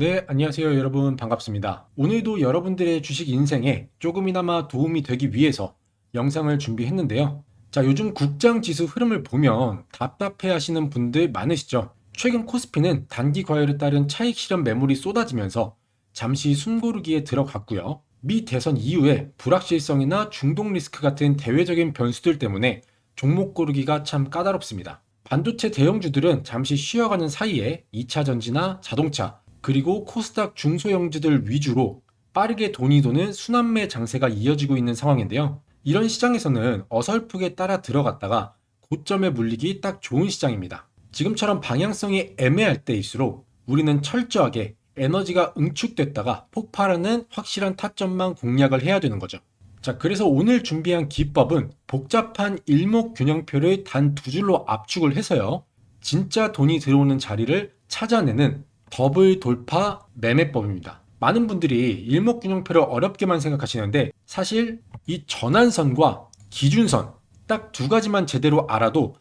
네, 안녕하세요 여러분, 반갑습니다. 오늘도 여러분들의 주식 인생에 조금이나마 도움이 되기 위해서 영상을 준비했는데요. 자, 요즘 국장 지수 흐름을 보면 답답해 하시는 분들 많으시죠? 최근 코스피는 단기 과열에 따른 차익 실현 매물이 쏟아지면서 잠시 숨고르기에 들어갔고요. 미 대선 이후에 불확실성이나 중동 리스크 같은 대외적인 변수들 때문에 종목 고르기가 참 까다롭습니다. 반도체 대형주들은 잠시 쉬어가는 사이에 2차 전지나 자동차, 그리고 코스닥 중소형주들 위주로 빠르게 돈이 도는 순환매 장세가 이어지고 있는 상황인데요. 이런 시장에서는 어설프게 따라 들어갔다가 고점에 물리기 딱 좋은 시장입니다. 지금처럼 방향성이 애매할 때일수록 우리는 철저하게 에너지가 응축됐다가 폭발하는 확실한 타점만 공략을 해야 되는 거죠. 자, 그래서 오늘 준비한 기법은 복잡한 일목균형표를 단 두 줄로 압축을 해서요. 진짜 돈이 들어오는 자리를 찾아내는 더블 돌파 매매법입니다. 많은 분들이 일목균형표를 어렵게만 생각하시는데 사실 이 전환선과 기준선 딱 두 가지만 제대로 알아도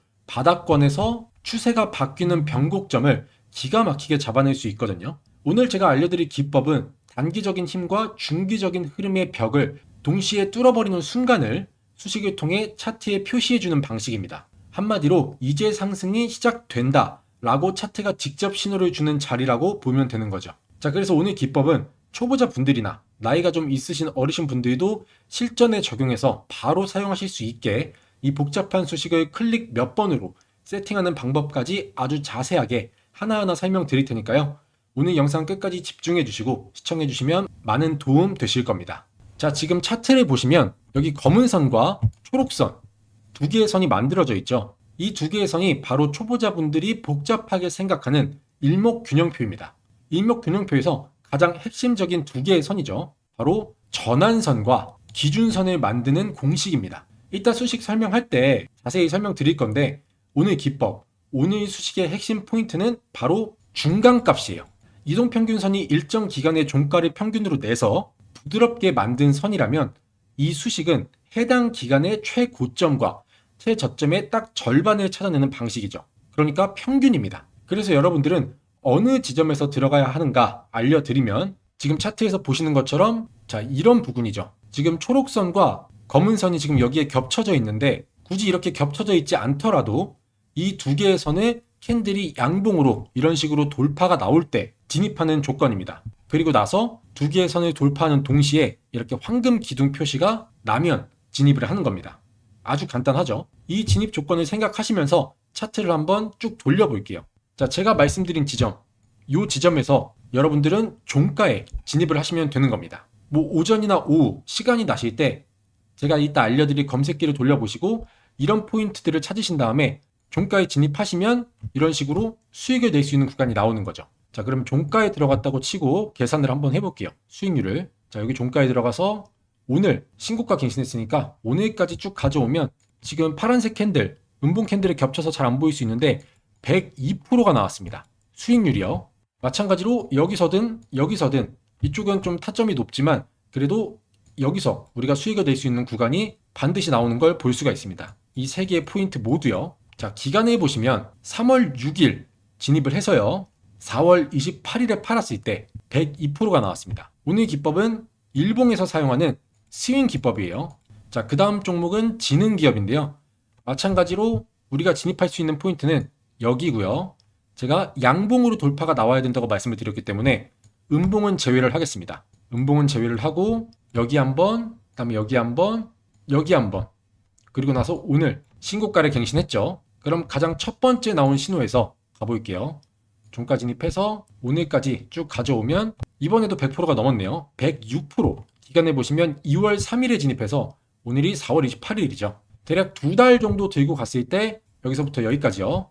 바닥권에서 추세가 바뀌는 변곡점을 기가 막히게 잡아낼 수 있거든요. 오늘 제가 알려드릴 기법은 단기적인 힘과 중기적인 흐름의 벽을 동시에 뚫어버리는 순간을 수식을 통해 차트에 표시해주는 방식입니다. 한마디로 이제 상승이 시작된다 라고 차트가 직접 신호를 주는 자리라고 보면 되는 거죠. 자, 그래서 오늘 기법은 초보자 분들이나 나이가 좀 있으신 어르신 분들도 실전에 적용해서 바로 사용하실 수 있게 이 복잡한 수식을 클릭 몇 번으로 세팅하는 방법까지 아주 자세하게 하나하나 설명드릴 테니까요. 오늘 영상 끝까지 집중해 주시고 시청해 주시면 많은 도움 되실 겁니다. 자, 지금 차트를 보시면 여기 검은 선과 초록선 두 개의 선이 만들어져 있죠. 이 두 개의 선이 바로 초보자분들이 복잡하게 생각하는 일목균형표입니다. 일목균형표에서 가장 핵심적인 두 개의 선이죠. 바로 전환선과 기준선을 만드는 공식입니다. 이따 수식 설명할 때 자세히 설명드릴 건데 오늘 기법, 오늘 수식의 핵심 포인트는 바로 중간값이에요. 이동평균선이 일정 기간의 종가를 평균으로 내서 부드럽게 만든 선이라면 이 수식은 해당 기간의 최고점과 최저점의 딱 절반을 찾아내는 방식이죠. 그러니까 평균입니다. 그래서 여러분들은 어느 지점에서 들어가야 하는가 알려드리면 지금 차트에서 보시는 것처럼 자, 이런 부분이죠. 지금 초록선과 검은 선이 지금 여기에 겹쳐져 있는데 굳이 이렇게 겹쳐져 있지 않더라도 이 두 개의 선의 캔들이 양봉으로 이런 식으로 돌파가 나올 때 진입하는 조건입니다. 그리고 나서 두 개의 선을 돌파하는 동시에 이렇게 황금 기둥 표시가 나면 진입을 하는 겁니다. 아주 간단하죠. 이 진입 조건을 생각하시면서 차트를 한번 쭉 돌려볼게요. 자, 제가 말씀드린 지점, 이 지점에서 여러분들은 종가에 진입을 하시면 되는 겁니다. 뭐 오전이나 오후 시간이 나실 때 제가 이따 알려드릴 검색기를 돌려보시고 이런 포인트들을 찾으신 다음에 종가에 진입하시면 이런 식으로 수익을 낼 수 있는 구간이 나오는 거죠. 자, 그럼 종가에 들어갔다고 치고 계산을 한번 해볼게요. 수익률을. 자, 여기 종가에 들어가서 오늘 신고가 갱신했으니까 오늘까지 쭉 가져오면 지금 파란색 캔들, 음봉 캔들에 겹쳐서 잘 안 보일 수 있는데 102%가 나왔습니다. 수익률이요. 마찬가지로 여기서든 여기서든 이쪽은 좀 타점이 높지만 그래도 여기서 우리가 수익을 낼 수 있는 구간이 반드시 나오는 걸 볼 수가 있습니다. 이 세 개의 포인트 모두요. 자, 기간에 보시면 3월 6일 진입을 해서요. 4월 28일에 팔았을 때 102%가 나왔습니다. 오늘 기법은 일봉에서 사용하는 스윙 기법이에요. 자, 그 다음 종목은 지능기업인데요. 마찬가지로 우리가 진입할 수 있는 포인트는 여기고요. 제가 양봉으로 돌파가 나와야 된다고 말씀을 드렸기 때문에 음봉은 제외를 하겠습니다. 음봉은 제외를 하고 여기 한번, 그다음에 여기 한번, 여기 한번, 그리고 나서 오늘 신고가를 갱신했죠. 그럼 가장 첫 번째 나온 신호에서 가볼게요. 종가 진입해서 오늘까지 쭉 가져오면 이번에도 100%가 넘었네요. 106%. 기간에 보시면 2월 3일에 진입해서 오늘이 4월 28일이죠. 대략 두 달 정도 들고 갔을 때 여기서부터 여기까지요.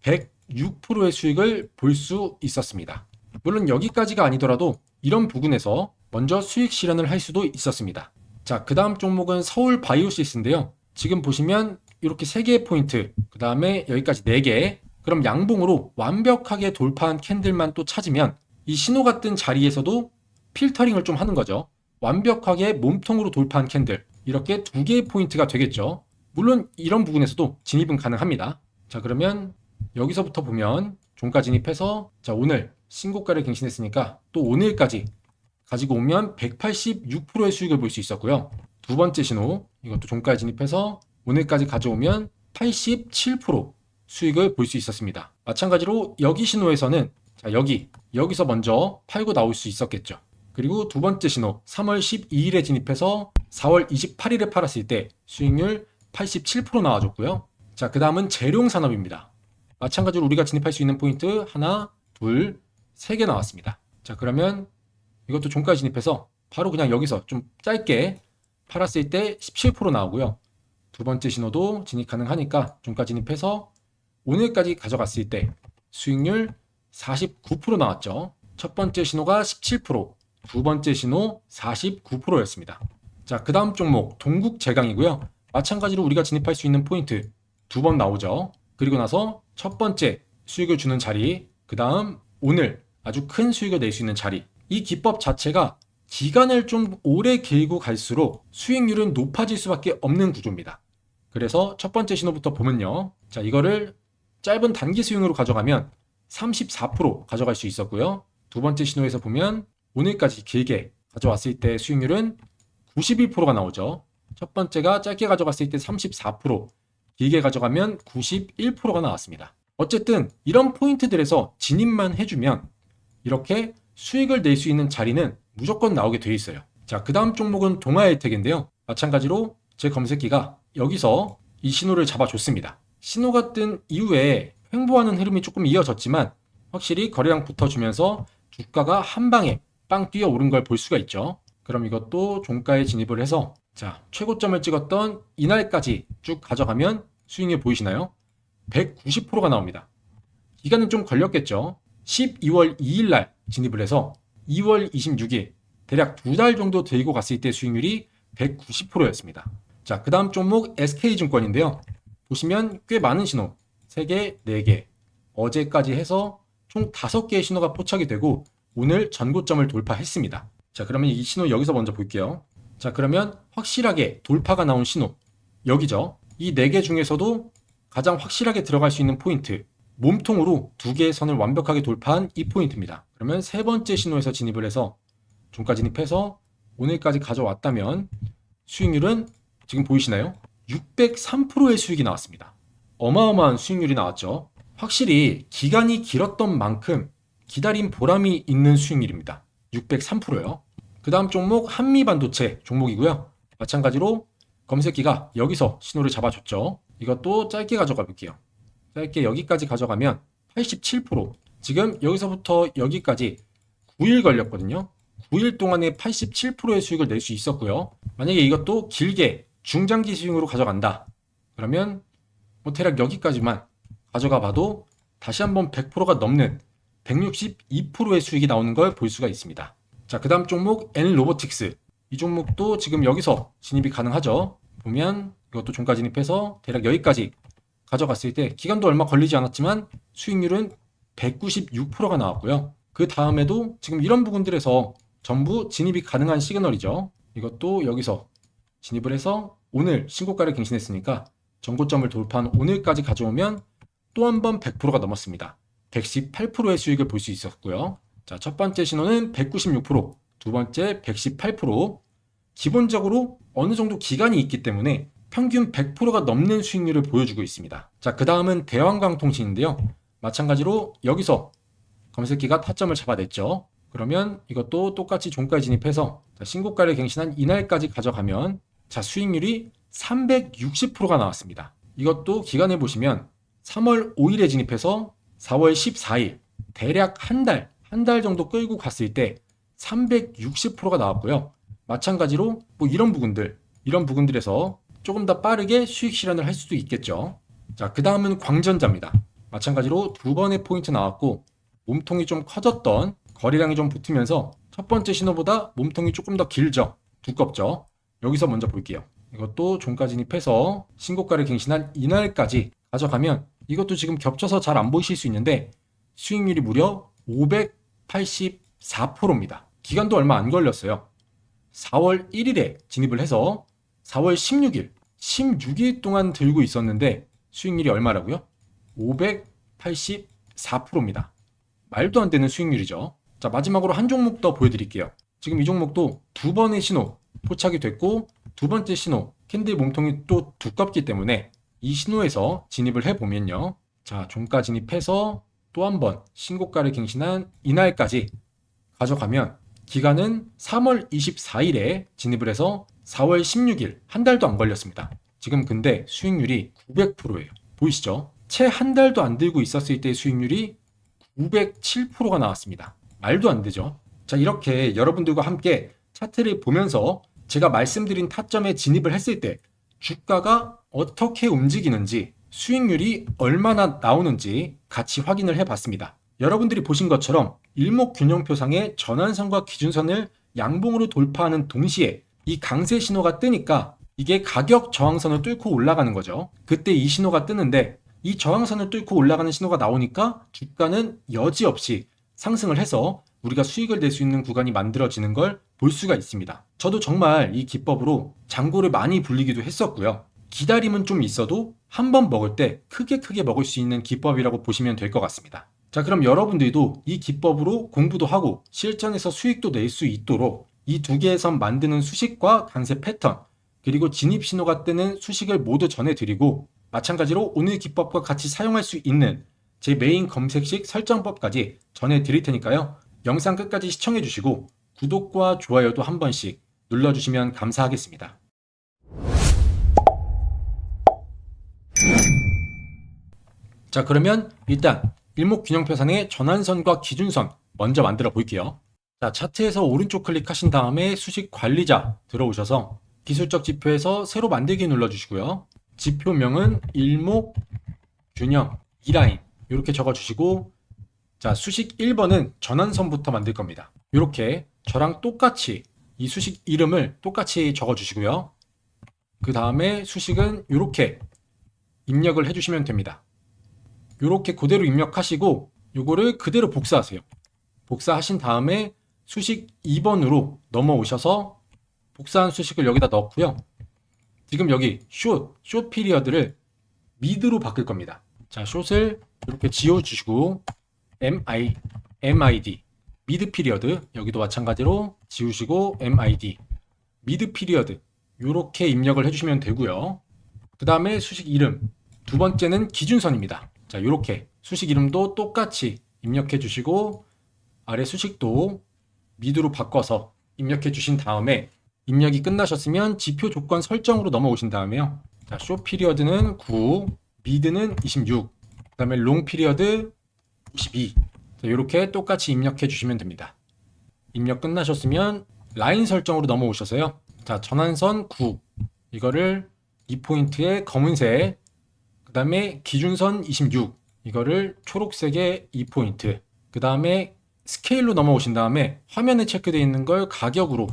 106%의 수익을 볼 수 있었습니다. 물론 여기까지가 아니더라도 이런 부분에서 먼저 수익 실현을 할 수도 있었습니다. 자, 그 다음 종목은 서울 바이오시스인데요. 지금 보시면 이렇게 3개의 포인트, 그 다음에 여기까지 4개. 그럼 양봉으로 완벽하게 돌파한 캔들만 또 찾으면 이 신호가 뜬 자리에서도 필터링을 좀 하는 거죠. 완벽하게 몸통으로 돌파한 캔들. 이렇게 2개의 포인트가 되겠죠. 물론 이런 부분에서도 진입은 가능합니다. 자, 그러면 여기서부터 보면 종가 진입해서 자, 오늘 신고가를 갱신했으니까 또 오늘까지 가지고 오면 186%의 수익을 볼 수 있었고요. 두 번째 신호, 이것도 종가에 진입해서 오늘까지 가져오면 87% 수익을 볼 수 있었습니다. 마찬가지로 여기 신호에서는 자, 여기서 먼저 팔고 나올 수 있었겠죠. 그리고 두 번째 신호 3월 12일에 진입해서 4월 28일에 팔았을 때 수익률 87% 나와줬고요. 자, 그 다음은 재룡산업입니다. 마찬가지로 우리가 진입할 수 있는 포인트 하나, 둘, 세 개 나왔습니다. 자, 그러면 이것도 종가에 진입해서 바로 그냥 여기서 좀 짧게 팔았을 때 17% 나오고요. 두 번째 신호도 진입 가능하니까 종가 진입해서 오늘까지 가져갔을 때 수익률 49% 나왔죠. 첫 번째 신호가 17%, 두 번째 신호 49%였습니다. 자, 그 다음 종목 동국제강이고요. 마찬가지로 우리가 진입할 수 있는 포인트 두 번 나오죠. 그리고 나서 첫 번째 수익을 주는 자리, 그 다음 오늘 아주 큰 수익을 낼 수 있는 자리. 이 기법 자체가 기간을 좀 오래 길고 갈수록 수익률은 높아질 수밖에 없는 구조입니다. 그래서 첫 번째 신호부터 보면요. 자, 이거를 짧은 단기 수익으로 가져가면 34% 가져갈 수 있었고요. 두 번째 신호에서 보면 오늘까지 길게 가져왔을 때 수익률은 91%가 나오죠. 첫 번째가 짧게 가져갔을 때 34%, 길게 가져가면 91%가 나왔습니다. 어쨌든 이런 포인트들에서 진입만 해주면 이렇게 수익을 낼 수 있는 자리는 무조건 나오게 돼 있어요. 자, 그 다음 종목은 동아일텍인데요. 마찬가지로 제 검색기가 여기서 이 신호를 잡아줬습니다. 신호가 뜬 이후에 횡보하는 흐름이 조금 이어졌지만 확실히 거래량 붙어주면서 주가가 한 방에 빵 뛰어오른 걸 볼 수가 있죠. 그럼 이것도 종가에 진입을 해서 자, 최고점을 찍었던 이날까지 쭉 가져가면 수익률 보이시나요? 190%가 나옵니다. 기간은 좀 걸렸겠죠. 12월 2일 날 진입을 해서 2월 26일 대략 두 달 정도 들고 갔을 때 수익률이 190%였습니다. 자, 그 다음 종목 SK증권인데요. 보시면 꽤 많은 신호 3개, 4개 어제까지 해서 총 5개의 신호가 포착이 되고 오늘 전고점을 돌파했습니다. 자, 그러면 이 신호 여기서 먼저 볼게요. 자, 그러면 확실하게 돌파가 나온 신호 여기죠. 이 4개 중에서도 가장 확실하게 들어갈 수 있는 포인트 몸통으로 2개의 선을 완벽하게 돌파한 이 포인트입니다. 그러면 세 번째 신호에서 진입을 해서 종가 진입해서 오늘까지 가져왔다면 수익률은 지금 보이시나요? 603%의 수익이 나왔습니다. 어마어마한 수익률이 나왔죠. 확실히 기간이 길었던 만큼 기다린 보람이 있는 수익률입니다. 603%요. 그 다음 종목 한미반도체 종목이고요. 마찬가지로 검색기가 여기서 신호를 잡아줬죠. 이것도 짧게 가져가 볼게요. 짧게 여기까지 가져가면 87%. 지금 여기서부터 여기까지 9일 걸렸거든요. 9일 동안에 87%의 수익을 낼 수 있었고요. 만약에 이것도 길게 중장기 수익으로 가져간다. 그러면 뭐 대략 여기까지만 가져가 봐도 다시 한번 100%가 넘는 162%의 수익이 나오는 걸 볼 수가 있습니다. 자, 그 다음 종목 N로보틱스. 이 종목도 지금 여기서 진입이 가능하죠. 보면 이것도 종가 진입해서 대략 여기까지 가져갔을 때 기간도 얼마 걸리지 않았지만 수익률은 196%가 나왔고요. 그 다음에도 지금 이런 부분들에서 전부 진입이 가능한 시그널이죠. 이것도 여기서 진입을 해서 오늘 신고가를 갱신했으니까 전고점을 돌파한 오늘까지 가져오면 또 한 번 100%가 넘었습니다. 118%의 수익을 볼 수 있었고요. 자, 첫 번째 신호는 196%, 두 번째 118%. 기본적으로 어느 정도 기간이 있기 때문에 평균 100%가 넘는 수익률을 보여주고 있습니다. 자, 그 다음은 대왕광통신인데요. 마찬가지로 여기서 검색기가 타점을 잡아냈죠. 그러면 이것도 똑같이 종가에 진입해서 신고가를 갱신한 이날까지 가져가면 자, 수익률이 360%가 나왔습니다. 이것도 기간을 보시면 3월 5일에 진입해서 4월 14일 대략 한 달 정도 끌고 갔을 때 360%가 나왔고요. 마찬가지로 뭐 이런 부분들에서 조금 더 빠르게 수익 실현을 할 수도 있겠죠. 자, 그 다음은 광전자입니다. 마찬가지로 두 번의 포인트 나왔고 몸통이 좀 커졌던 거래량이 좀 붙으면서 첫 번째 신호보다 몸통이 조금 더 길죠. 두껍죠. 여기서 먼저 볼게요. 이것도 종가 진입해서 신고가를 갱신한 이날까지 가져가면 이것도 지금 겹쳐서 잘 안 보이실 수 있는데 수익률이 무려 584%입니다. 기간도 얼마 안 걸렸어요. 4월 1일에 진입을 해서 4월 16일 동안 들고 있었는데 수익률이 얼마라고요? 584%입니다. 말도 안 되는 수익률이죠. 자, 마지막으로 한 종목 더 보여드릴게요. 지금 이 종목도 두 번의 신호 포착이 됐고 두 번째 신호 캔들 몸통이 또 두껍기 때문에 이 신호에서 진입을 해보면요. 자, 종가 진입해서 또 한 번 신고가를 갱신한 이날까지 가져가면 기간은 3월 24일에 진입을 해서 4월 16일 한 달도 안 걸렸습니다. 지금 근데 수익률이 900%예요. 보이시죠? 채 한 달도 안 들고 있었을 때 수익률이 907%가 나왔습니다. 말도 안 되죠? 자, 이렇게 여러분들과 함께 차트를 보면서 제가 말씀드린 타점에 진입을 했을 때 주가가 어떻게 움직이는지 수익률이 얼마나 나오는지 같이 확인을 해봤습니다. 여러분들이 보신 것처럼 일목균형표상의 전환선과 기준선을 양봉으로 돌파하는 동시에 이 강세 신호가 뜨니까 이게 가격 저항선을 뚫고 올라가는 거죠. 그때 이 신호가 뜨는데 이 저항선을 뚫고 올라가는 신호가 나오니까 주가는 여지없이 상승을 해서 우리가 수익을 낼 수 있는 구간이 만들어지는 걸 볼 수가 있습니다. 저도 정말 이 기법으로 장고를 많이 불리기도 했었고요. 기다림은 좀 있어도 한 번 먹을 때 크게 먹을 수 있는 기법이라고 보시면 될 것 같습니다. 자, 그럼 여러분들도 이 기법으로 공부도 하고 실전에서 수익도 낼 수 있도록 이 두 개의 선 만드는 수식과 강세 패턴 그리고 진입 신호가 뜨는 수식을 모두 전해드리고 마찬가지로 오늘 기법과 같이 사용할 수 있는 제 메인 검색식 설정법까지 전해드릴 테니까요. 영상 끝까지 시청해주시고 구독과 좋아요도 한 번씩 눌러주시면 감사하겠습니다. 자, 그러면 일단 일목균형표상의 전환선과 기준선 먼저 만들어 볼게요. 자, 차트에서 오른쪽 클릭하신 다음에 수식 관리자 들어오셔서 기술적 지표에서 새로 만들기 눌러주시고요. 지표명은 일목균형 2라인 이렇게 적어주시고 자, 수식 1번은 전환선부터 만들 겁니다. 이렇게 저랑 똑같이 이 수식 이름을 똑같이 적어주시고요. 그 다음에 수식은 이렇게 입력을 해주시면 됩니다. 이렇게 그대로 입력하시고 요거를 그대로 복사하세요. 복사하신 다음에 수식 2번으로 넘어오셔서 복사한 수식을 여기다 넣고요. 지금 여기 숏 피리어드를 미드로 바꿀 겁니다. 자, 숏을 이렇게 지워주시고 MID 미드 피리어드 여기도 마찬가지로 지우시고 MID 미드 피리어드 이렇게 입력을 해주시면 되고요. 그 다음에 수식 이름 두 번째는 기준선입니다. 자, 이렇게 수식 이름도 똑같이 입력해 주시고 아래 수식도 미드로 바꿔서 입력해 주신 다음에 입력이 끝나셨으면 지표 조건 설정으로 넘어오신 다음에요. 자, 쇼 피리어드는 9, 미드는 26, 그 다음에 롱 피리어드 92. 자, 이렇게 똑같이 입력해 주시면 됩니다. 입력 끝나셨으면 라인 설정으로 넘어오셔서요. 자, 전환선 9 이거를 2포인트의 검은색, 그 다음에 기준선 26 이거를 초록색의 2포인트, 그 다음에 스케일로 넘어오신 다음에 화면에 체크되어 있는 걸 가격으로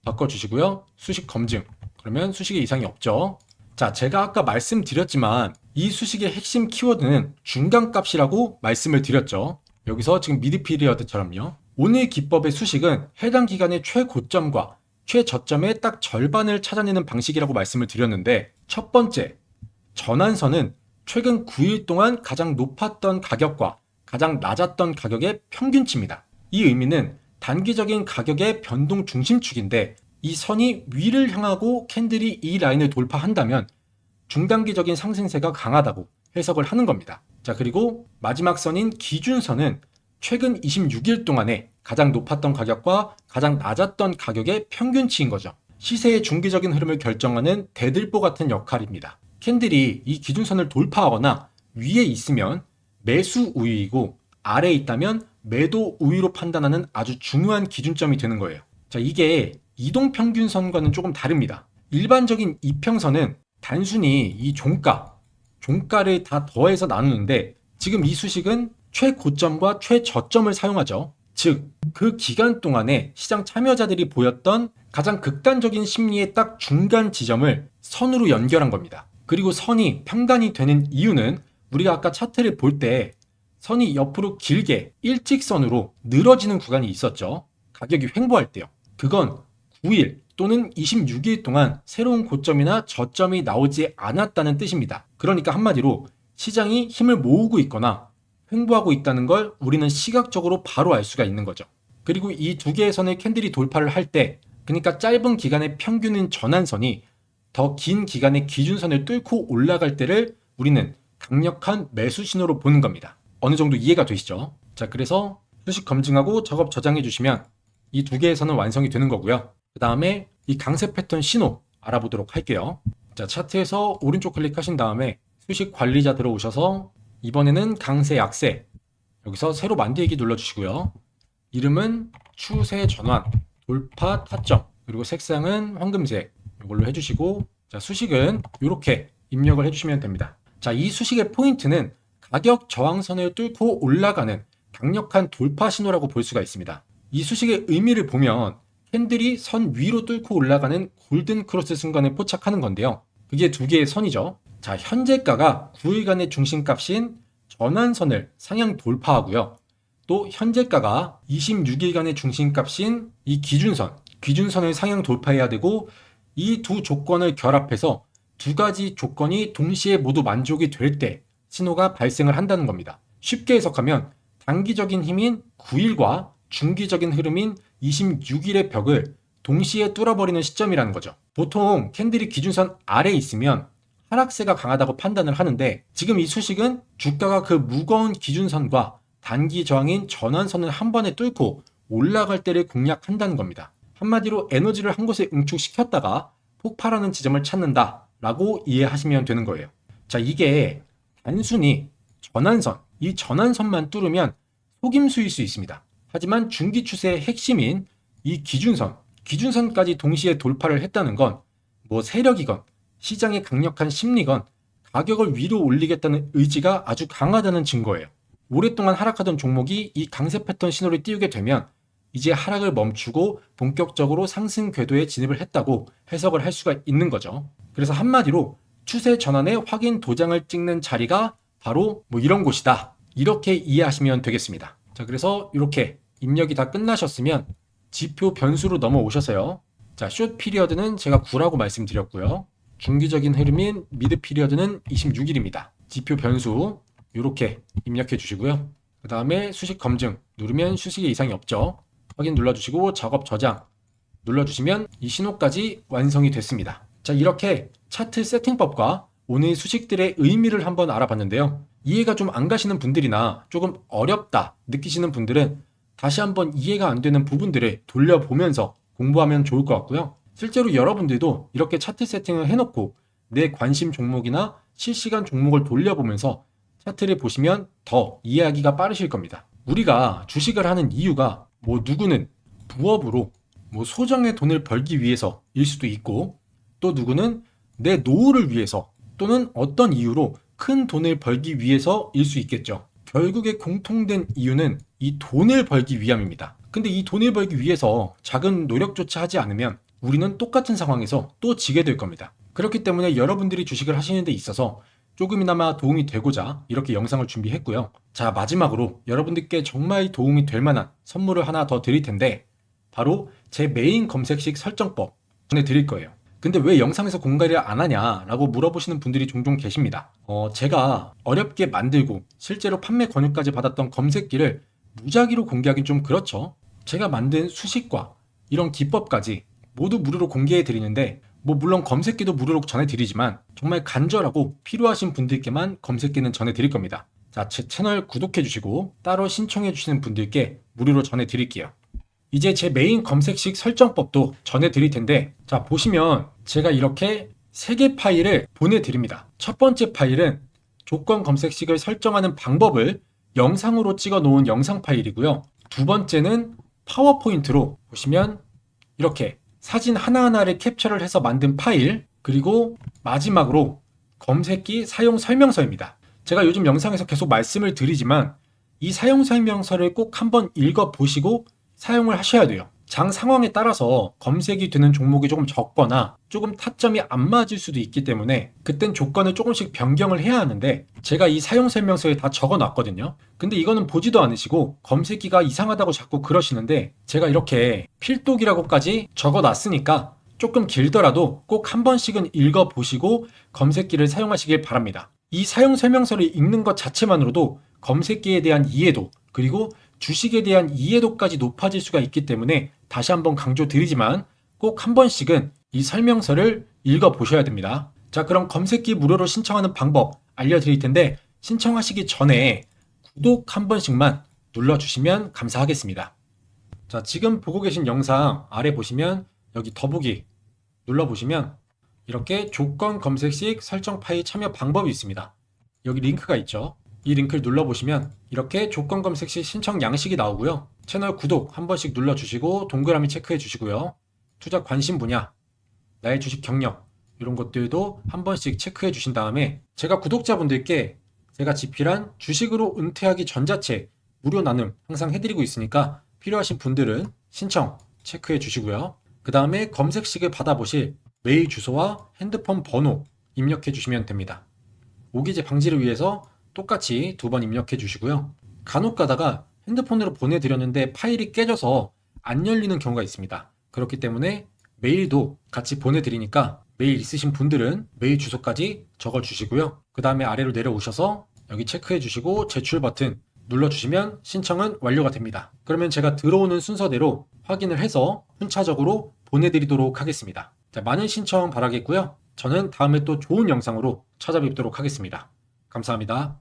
바꿔주시고요. 수식 검증. 그러면 수식에 이상이 없죠. 자, 제가 아까 말씀드렸지만 이 수식의 핵심 키워드는 중간값이라고 말씀을 드렸죠. 여기서 지금 미드 피리어드처럼요. 오늘 기법의 수식은 해당 기간의 최고점과 최저점의 딱 절반을 찾아내는 방식이라고 말씀을 드렸는데 첫 번째, 전환선은 최근 9일 동안 가장 높았던 가격과 가장 낮았던 가격의 평균치입니다. 이 의미는 단기적인 가격의 변동 중심축인데 이 선이 위를 향하고 캔들이 이 라인을 돌파한다면 중단기적인 상승세가 강하다고 해석을 하는 겁니다. 자, 그리고 마지막 선인 기준선은 최근 26일 동안에 가장 높았던 가격과 가장 낮았던 가격의 평균치인 거죠. 시세의 중기적인 흐름을 결정하는 대들보 같은 역할입니다. 캔들이 이 기준선을 돌파하거나 위에 있으면 매수 우위이고 아래에 있다면 매도 우위로 판단하는 아주 중요한 기준점이 되는 거예요. 자, 이게 이동평균선과는 조금 다릅니다. 일반적인 이평선은 단순히 이 종가를 다 더해서 나누는데 지금 이 수식은 최고점과 최저점을 사용하죠. 즉, 그 기간 동안에 시장 참여자들이 보였던 가장 극단적인 심리의 딱 중간 지점을 선으로 연결한 겁니다. 그리고 선이 평단이 되는 이유는 우리가 아까 차트를 볼 때 선이 옆으로 길게 일직선으로 늘어지는 구간이 있었죠. 가격이 횡보할 때요. 그건 9일 또는 26일 동안 새로운 고점이나 저점이 나오지 않았다는 뜻입니다. 그러니까 한마디로 시장이 힘을 모으고 있거나 횡보하고 있다는 걸 우리는 시각적으로 바로 알 수가 있는 거죠. 그리고 이 두 개의 선을 캔들이 돌파를 할 때, 그러니까 짧은 기간의 평균인 전환선이 더 긴 기간의 기준선을 뚫고 올라갈 때를 우리는 강력한 매수 신호로 보는 겁니다. 어느 정도 이해가 되시죠? 자, 그래서 수식 검증하고 작업 저장해 주시면 이 두 개의 선은 완성이 되는 거고요. 그 다음에 이 강세 패턴 신호 알아보도록 할게요. 자, 차트에서 오른쪽 클릭하신 다음에 수식 관리자 들어오셔서 이번에는 강세 약세, 여기서 새로 만들기 눌러주시고요. 이름은 추세 전환, 돌파 타점, 그리고 색상은 황금색 이걸로 해주시고, 자, 수식은 이렇게 입력을 해주시면 됩니다. 자, 이 수식의 포인트는 가격 저항선을 뚫고 올라가는 강력한 돌파 신호라고 볼 수가 있습니다. 이 수식의 의미를 보면 캔들이 선 위로 뚫고 올라가는 골든 크로스 순간에 포착하는 건데요. 그게 두 개의 선이죠. 자, 현재가가 9일간의 중심값인 전환선을 상향 돌파하고요. 또 현재가가 26일간의 중심값인 이 기준선을 상향 돌파해야 되고, 이 두 조건을 결합해서 두 가지 조건이 동시에 모두 만족이 될 때 신호가 발생을 한다는 겁니다. 쉽게 해석하면 단기적인 힘인 9일과 중기적인 흐름인 26일의 벽을 동시에 뚫어버리는 시점이라는 거죠. 보통 캔들이 기준선 아래에 있으면 하락세가 강하다고 판단을 하는데, 지금 이 수식은 주가가 그 무거운 기준선과 단기 저항인 전환선을 한 번에 뚫고 올라갈 때를 공략한다는 겁니다. 한마디로 에너지를 한 곳에 응축시켰다가 폭발하는 지점을 찾는다 라고 이해하시면 되는 거예요. 자, 이게 단순히 이 전환선만 뚫으면 속임수일 수 있습니다. 하지만 중기 추세의 핵심인 이 기준선까지 동시에 돌파를 했다는 건 뭐 세력이건 시장의 강력한 심리건 가격을 위로 올리겠다는 의지가 아주 강하다는 증거예요. 오랫동안 하락하던 종목이 이 강세 패턴 신호를 띄우게 되면 이제 하락을 멈추고 본격적으로 상승 궤도에 진입을 했다고 해석을 할 수가 있는 거죠. 그래서 한마디로 추세 전환의 확인 도장을 찍는 자리가 바로 뭐 이런 곳이다, 이렇게 이해하시면 되겠습니다. 자, 그래서 이렇게 입력이 다 끝나셨으면 지표 변수로 넘어오셔서요. 자, 숏 피리어드는 제가 9라고 말씀드렸고요. 중기적인 흐름인 미드 피리어드는 26일입니다. 지표 변수 이렇게 입력해 주시고요. 그 다음에 수식 검증 누르면 수식에 이상이 없죠. 확인 눌러주시고 작업 저장 눌러주시면 이 신호까지 완성이 됐습니다. 자, 이렇게 차트 세팅법과 오늘 수식들의 의미를 한번 알아봤는데요. 이해가 좀 안 가시는 분들이나 조금 어렵다 느끼시는 분들은 다시 한번 이해가 안 되는 부분들을 돌려보면서 공부하면 좋을 것 같고요. 실제로 여러분들도 이렇게 차트 세팅을 해놓고 내 관심 종목이나 실시간 종목을 돌려보면서 차트를 보시면 더 이해하기가 빠르실 겁니다. 우리가 주식을 하는 이유가 뭐 누구는 부업으로 뭐 소정의 돈을 벌기 위해서일 수도 있고, 또 누구는 내 노후를 위해서 또는 어떤 이유로 큰 돈을 벌기 위해서일 수 있겠죠. 결국에 공통된 이유는 이 돈을 벌기 위함입니다. 근데 이 돈을 벌기 위해서 작은 노력조차 하지 않으면 우리는 똑같은 상황에서 또 지게 될 겁니다. 그렇기 때문에 여러분들이 주식을 하시는 데 있어서 조금이나마 도움이 되고자 이렇게 영상을 준비했고요. 자, 마지막으로 여러분들께 정말 도움이 될 만한 선물을 하나 더 드릴 텐데, 바로 제 메인 검색식 설정법 전해드릴 거예요. 근데 왜 영상에서 공개를 안 하냐라고 물어보시는 분들이 종종 계십니다. 제가 어렵게 만들고 실제로 판매 권유까지 받았던 검색기를 무작위로 공개하긴 좀 그렇죠. 제가 만든 수식과 이런 기법까지 모두 무료로 공개해 드리는데, 뭐 물론 검색기도 무료로 전해드리지만 정말 간절하고 필요하신 분들께만 검색기는 전해드릴 겁니다. 자, 제 채널 구독해 주시고 따로 신청해 주시는 분들께 무료로 전해드릴게요. 이제 제 메인 검색식 설정법도 전해드릴 텐데, 자, 보시면 제가 이렇게 3개 파일을 보내드립니다. 첫 번째 파일은 조건 검색식을 설정하는 방법을 영상으로 찍어 놓은 영상 파일이고요. 두 번째는 파워포인트로 보시면 이렇게 사진 하나하나를 캡처를 해서 만든 파일, 그리고 마지막으로 검색기 사용 설명서입니다. 제가 요즘 영상에서 계속 말씀을 드리지만 이 사용 설명서를 꼭 한번 읽어보시고 사용을 하셔야 돼요. 장 상황에 따라서 검색이 되는 종목이 조금 적거나 조금 타점이 안 맞을 수도 있기 때문에 그땐 조건을 조금씩 변경을 해야 하는데, 제가 이 사용 설명서에 다 적어 놨거든요. 근데 이거는 보지도 않으시고 검색기가 이상하다고 자꾸 그러시는데, 제가 이렇게 필독이라고까지 적어 놨으니까 조금 길더라도 꼭 한 번씩은 읽어 보시고 검색기를 사용하시길 바랍니다. 이 사용 설명서를 읽는 것 자체만으로도 검색기에 대한 이해도, 그리고 주식에 대한 이해도까지 높아질 수가 있기 때문에 다시 한번 강조드리지만 꼭 한 번씩은 이 설명서를 읽어보셔야 됩니다. 자, 그럼 검색기 무료로 신청하는 방법 알려드릴 텐데 신청하시기 전에 구독 한 번씩만 눌러주시면 감사하겠습니다. 자, 지금 보고 계신 영상 아래 보시면 여기 더보기 눌러보시면 이렇게 조건 검색식 설정 파일 참여 방법이 있습니다. 여기 링크가 있죠. 이 링크를 눌러보시면 이렇게 조건 검색식 신청 양식이 나오고요. 채널 구독 한 번씩 눌러주시고 동그라미 체크해 주시고요. 투자 관심 분야, 나의 주식 경력 이런 것들도 한 번씩 체크해 주신 다음에 제가 구독자분들께 제가 집필한 주식으로 은퇴하기 전자책 무료 나눔 항상 해드리고 있으니까 필요하신 분들은 신청 체크해 주시고요. 그 다음에 검색식을 받아보실 메일 주소와 핸드폰 번호 입력해 주시면 됩니다. 오기재 방지를 위해서 똑같이 2번 입력해 주시고요. 간혹 가다가 핸드폰으로 보내드렸는데 파일이 깨져서 안 열리는 경우가 있습니다. 그렇기 때문에 메일도 같이 보내드리니까 메일 있으신 분들은 메일 주소까지 적어 주시고요. 그 다음에 아래로 내려오셔서 여기 체크해 주시고 제출 버튼 눌러주시면 신청은 완료가 됩니다. 그러면 제가 들어오는 순서대로 확인을 해서 순차적으로 보내드리도록 하겠습니다. 자, 많은 신청 바라겠고요. 저는 다음에 또 좋은 영상으로 찾아뵙도록 하겠습니다. 감사합니다.